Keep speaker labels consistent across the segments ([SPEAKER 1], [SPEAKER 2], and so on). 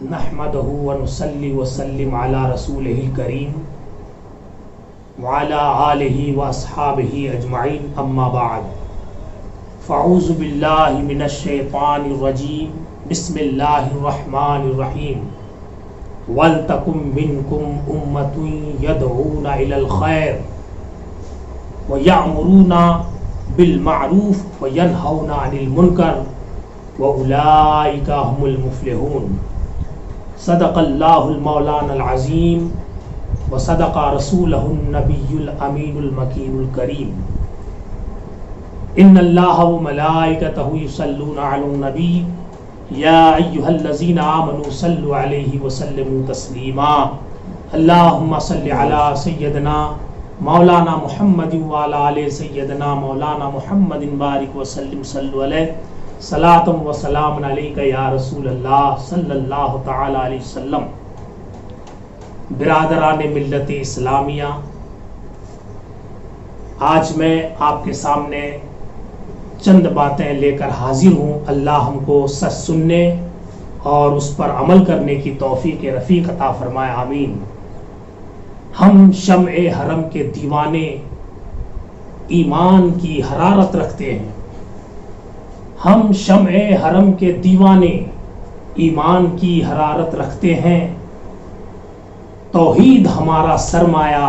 [SPEAKER 1] نحمده ونصلي وسلم على رسوله الكريم وعلى آله وأصحابه أجمعين أما بعد فأعوذ بالله من الشيطان الرجيم بسم الله الرحمن الرحيم وَلْتَكُمْ مِنْكُمْ أُمَّةٌ يَدْعُونَ إِلَى الْخَيْرِ وَيَأْمُرُونَ بِالْمَعْرُوفِ وَيَنْهَوْنَ عَنِ الْمُنْكَرِ وَأُولَئِكَ هُمُ الْمُفْلِحُونَ صدق اللہ المولانا العظیم وصدق رسولہ النبی الامین المکین الکریم ان اللہ وملائکتہ یصلون علی النبی یا ایہا الذین آمنوا صلوا علیہ وسلموا تسلیما اللہم صل علی سیدنا مولانا محمد وعلی آل سیدنا مولانا محمد بارک وسلم صلو علیہ صلاۃ و سلام علیک یا رسول اللہ صلی اللہ تعالی علیہ وسلم۔ برادران ملت اسلامیہ، آج میں آپ کے سامنے چند باتیں لے کر حاضر ہوں۔ اللہ ہم کو سچ سننے اور اس پر عمل کرنے کی توفیق رفیق عطا فرمائے، آمین۔ ہم شمع حرم کے دیوانے ایمان کی حرارت رکھتے ہیں، ہم شمع حرم کے دیوانے ایمان کی حرارت رکھتے ہیں۔ توحید ہمارا سرمایہ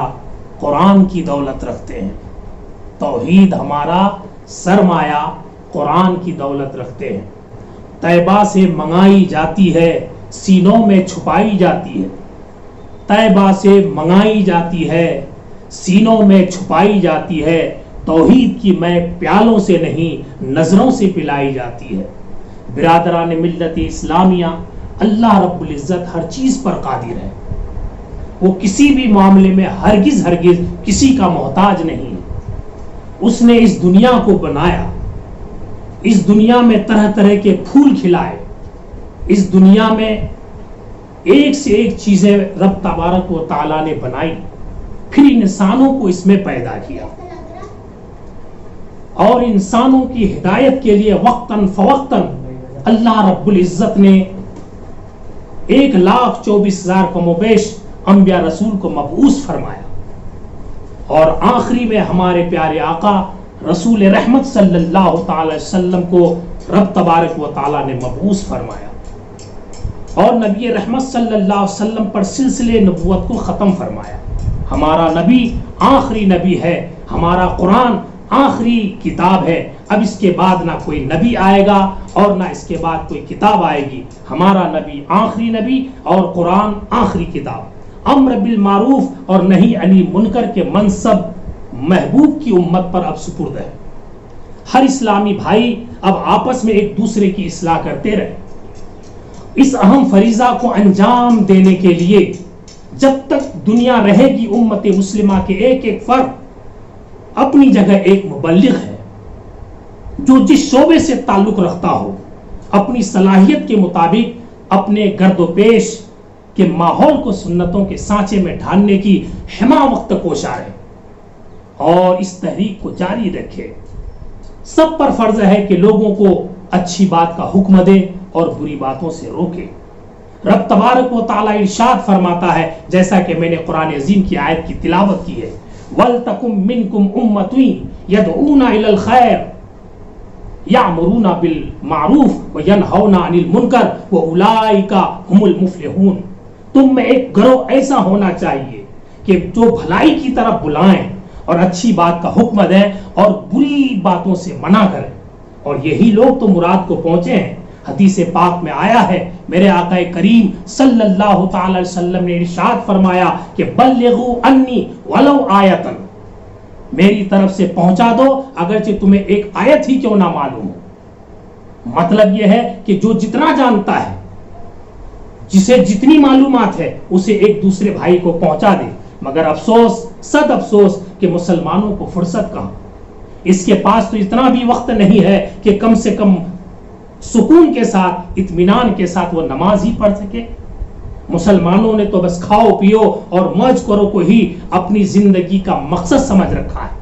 [SPEAKER 1] قرآن کی دولت رکھتے ہیں، توحید ہمارا سرمایہ قرآن کی دولت رکھتے ہیں۔ طیبہ سے منگائی جاتی ہے، سینوں میں چھپائی جاتی ہے، طیبہ سے منگائی جاتی ہے، سینوں میں چھپائی جاتی ہے۔ توحید کی میں پیالوں سے نہیں نظروں سے پلائی جاتی ہے۔ برادران ملت اسلامیہ، اللہ رب العزت ہر چیز پر قادر ہے، وہ کسی بھی معاملے میں ہرگز کسی کا محتاج نہیں ہے۔ اس نے اس دنیا کو بنایا، اس دنیا میں طرح طرح کے پھول کھلائے، اس دنیا میں ایک سے ایک چیزیں رب تبارک و تعالیٰ نے بنائی، پھر انسانوں کو اس میں پیدا کیا اور انسانوں کی ہدایت کے لیے وقتاً فوقتاً اللہ رب العزت نے 1,24,000 کم و بیش انبیاء رسول کو مبعوث فرمایا، اور آخری میں ہمارے پیارے آقا رسول رحمت صلی اللہ تعالی وسلم کو رب تبارک و تعالی نے مبعوث فرمایا، اور نبی رحمت صلی اللہ علیہ وسلم پر سلسلے نبوت کو ختم فرمایا۔ ہمارا نبی آخری نبی ہے، ہمارا قرآن آخری کتاب ہے۔ اب اس کے بعد نہ کوئی نبی آئے گا اور نہ اس کے بعد کوئی کتاب آئے گی۔ ہمارا نبی آخری نبی اور قرآن آخری کتاب۔ امر بالمعروف اور نہی عن منکر کے منصب محبوب کی امت پر اب سپرد ہے۔ ہر اسلامی بھائی اب آپس میں ایک دوسرے کی اصلاح کرتے رہے۔ اس اہم فریضہ کو انجام دینے کے لیے جب تک دنیا رہے گی، امت مسلمہ کے ایک ایک فرد اپنی جگہ ایک مبلغ ہے، جو جس شعبے سے تعلق رکھتا ہو اپنی صلاحیت کے مطابق اپنے گرد و پیش کے ماحول کو سنتوں کے سانچے میں ڈھالنے کی ہمہ وقت کوشاں ہے اور اس تحریک کو جاری رکھے۔ سب پر فرض ہے کہ لوگوں کو اچھی بات کا حکم دے اور بری باتوں سے روکے۔ رب تبارک و تعالی ارشاد فرماتا ہے، جیسا کہ میں نے قرآن عظیم کی آیت کی تلاوت کی ہے، وَلْتَكُمْ مِنْكُمْ أُمَّةٌ يَدْعُونَ إِلَى الْخَيْرِ يَأْمُرُونَ بِالْمَعْرُوفِ وَيَنْهَوْنَ عَنِ الْمُنْكَرِ وَأُولَئِكَ هُمُ الْمُفْلِحُونَ۔ تم میں ایک گروہ ایسا ہونا چاہیے کہ جو بھلائی کی طرف بلائیں اور اچھی بات کا حکم دیں اور بری باتوں سے منع کریں، اور یہی لوگ تو مراد کو پہنچے ہیں۔ حدیث پاک میں آیا ہے، میرے آقا کریم صلی اللہ تعالی علیہ وسلم نے ارشاد فرمایا کہ بلغوا انی ولو آیۃ، میری طرف سے پہنچا دو اگرچہ تمہیں ایک آیت ہی کیوں نہ معلوم ہو۔ مطلب یہ ہے کہ جو جتنا جانتا ہے، جسے جتنی معلومات ہے، اسے ایک دوسرے بھائی کو پہنچا دے۔ مگر افسوس، صد افسوس کہ مسلمانوں کو فرصت کہاں، اس کے پاس تو اتنا بھی وقت نہیں ہے کہ کم سے کم سکون کے ساتھ، اطمینان کے ساتھ وہ نماز ہی پڑھ سکے۔ مسلمانوں نے تو بس کھاؤ پیو اور موج کرو کو ہی اپنی زندگی کا مقصد سمجھ رکھا ہے۔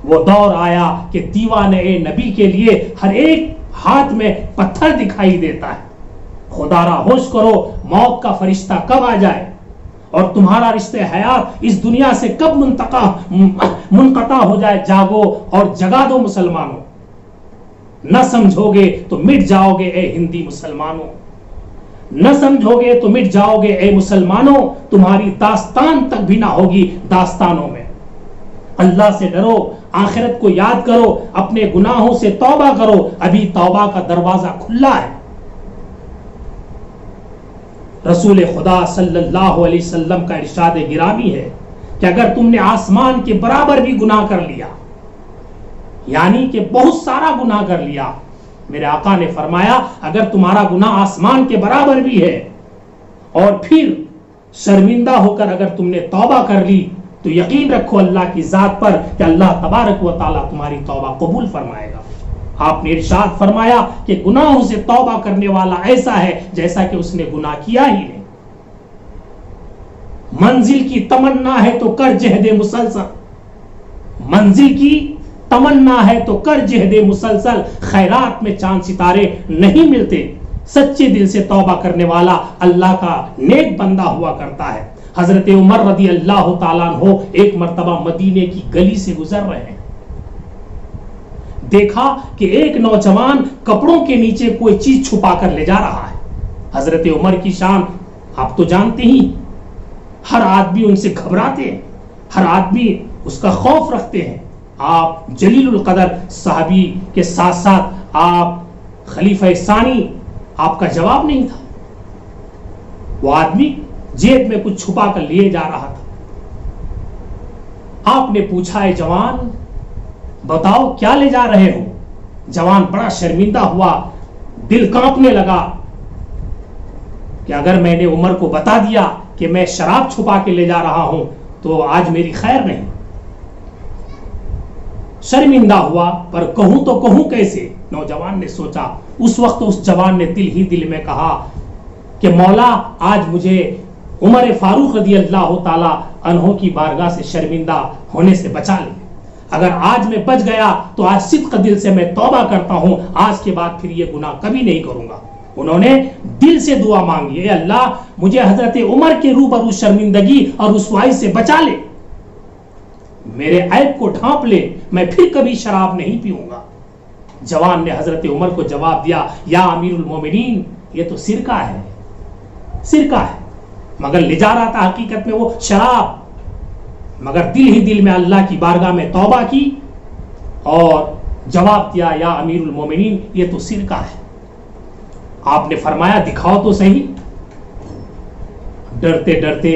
[SPEAKER 1] وہ دور آیا کہ دیوانے نبی کے لیے ہر ایک ہاتھ میں پتھر دکھائی دیتا ہے۔ خدا را ہوش کرو موت کا فرشتہ کب آ جائے اور تمہارا رشتہ حیات اس دنیا سے کب منقطع ہو جائے. جاگو اور جگا دو مسلمانوں. نہ سمجھو گے تو مٹ جاؤ گے اے ہندی مسلمانوں. نہ سمجھو گے تو مٹ جاؤ گے اے مسلمانوں. تمہاری داستان تک بھی نہ ہوگی داستانوں میں. اللہ سے ڈرو, آخرت کو یاد کرو, اپنے گناہوں سے توبہ کرو. ابھی توبہ کا دروازہ کھلا ہے. رسول خدا صلی اللہ علیہ وسلم کا ارشاد گرامی ہے کہ اگر تم نے آسمان کے برابر بھی گناہ کر لیا, یعنی کہ بہت سارا گناہ کر لیا, میرے آقا نے فرمایا اگر تمہارا گناہ آسمان کے برابر بھی ہے اور پھر شرمندہ ہو کر اگر تم نے توبہ کر لی, تو یقین رکھو اللہ کی ذات پر کہ اللہ تبارک و تعالیٰ تمہاری توبہ قبول فرمائے گا. آپ نے ارشاد فرمایا کہ گناہوں سے توبہ کرنے والا ایسا ہے جیسا کہ اس نے گناہ کیا ہی نہیں. منزل کی تمنا ہے تو کر جہد مسلسل, منزل کی تمنا ہے تو کر جہد مسلسل. خیرات میں چاند ستارے نہیں ملتے. سچے دل سے توبہ کرنے والا اللہ کا نیک بندہ ہوا کرتا ہے. حضرت عمر رضی اللہ تعالیٰ عنہ ایک مرتبہ مدینے کی گلی سے گزر رہے ہیں. دیکھا کہ ایک نوجوان کپڑوں کے نیچے کوئی چیز چھپا کر لے جا رہا ہے. حضرت عمر کی شان آپ تو جانتے ہی, ہر آدمی ان سے گھبراتے ہیں, ہر آدمی اس کا خوف رکھتے ہیں. آپ جلیل القدر صحابی کے ساتھ ساتھ آپ خلیفہ ثانی, آپ کا جواب نہیں تھا. وہ آدمی جیب میں کچھ چھپا کر لیے جا رہا تھا. آپ نے پوچھا اے جوان بتاؤ کیا لے جا رہے ہو؟ جوان بڑا شرمندہ ہوا, دل کانپنے لگا کہ اگر میں نے عمر کو بتا دیا کہ میں شراب چھپا کے لے جا رہا ہوں تو آج میری خیر نہیں. شرمندہ ہوا, پر کہوں تو کہوں کیسے؟ نوجوان نے سوچا. اس وقت اس جوان نے دل ہی دل میں کہا کہ مولا آج مجھے عمر فاروق رضی اللہ تعالی عنہ کی بارگاہ سے شرمندہ ہونے سے بچا لے. اگر آج میں بچ گیا تو آج صدق دل سے میں توبہ کرتا ہوں, آج کے بعد پھر یہ گناہ کبھی نہیں کروں گا. انہوں نے دل سے دعا مانگی, اے اللہ مجھے حضرت عمر کے روبرو شرمندگی اور رسوائی سے بچا لے, میرے عیب کو ڈھانپ لے, میں پھر کبھی شراب نہیں پیوں گا. جوان نے حضرت عمر کو جواب دیا, یا امیر المومنین یہ تو سرکہ ہے, سرکہ ہے, مگر لے جا رہا تھا حقیقت میں وہ شراب, مگر دل ہی دل میں اللہ کی بارگاہ میں توبہ کی اور جواب دیا یا امیر المومنین یہ تو سرکہ ہے. آپ نے فرمایا دکھاؤ تو صحیح. ڈرتے ڈرتے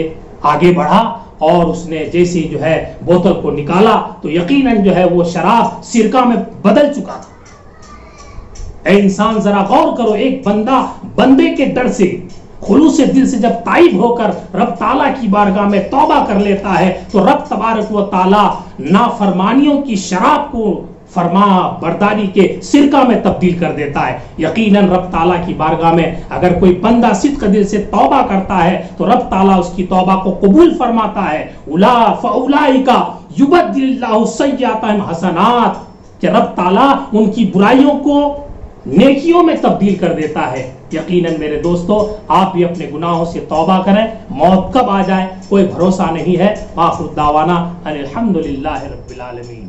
[SPEAKER 1] آگے بڑھا اور اس نے جیسے جو ہے بوتل کو نکالا تو یقیناً جو ہے وہ شراب سرکہ میں بدل چکا تھا. اے انسان ذرا غور کرو, ایک بندہ بندے کے ڈر سے خلوص دل سے جب تائب ہو کر رب تعالیٰ کی بارگاہ میں توبہ کر لیتا ہے تو رب تبارک و تعالیٰ نافرمانیوں کی شراب کو فرما برداری کے سرکہ میں تبدیل کر دیتا ہے. یقیناً رب تعالیٰ کی بارگاہ میں اگر کوئی بندہ صدق دل سے توبہ کرتا ہے تو رب تعالیٰ اس کی توبہ کو قبول فرماتا ہے. فَأُولَئِكَ يُبَدِّلُ اللَّهُ سَيِّئَاتِهِمْ حَسَنَاتٍ, کہ رب تعالیٰ ان کی برائیوں کو نیکیوں میں تبدیل کر دیتا ہے. یقیناً میرے دوستو آپ بھی اپنے گناہوں سے توبہ کریں, موت کب آ جائے کوئی بھروسہ نہیں ہے. آخر دعوانا ان الحمدللہ رب العالمین.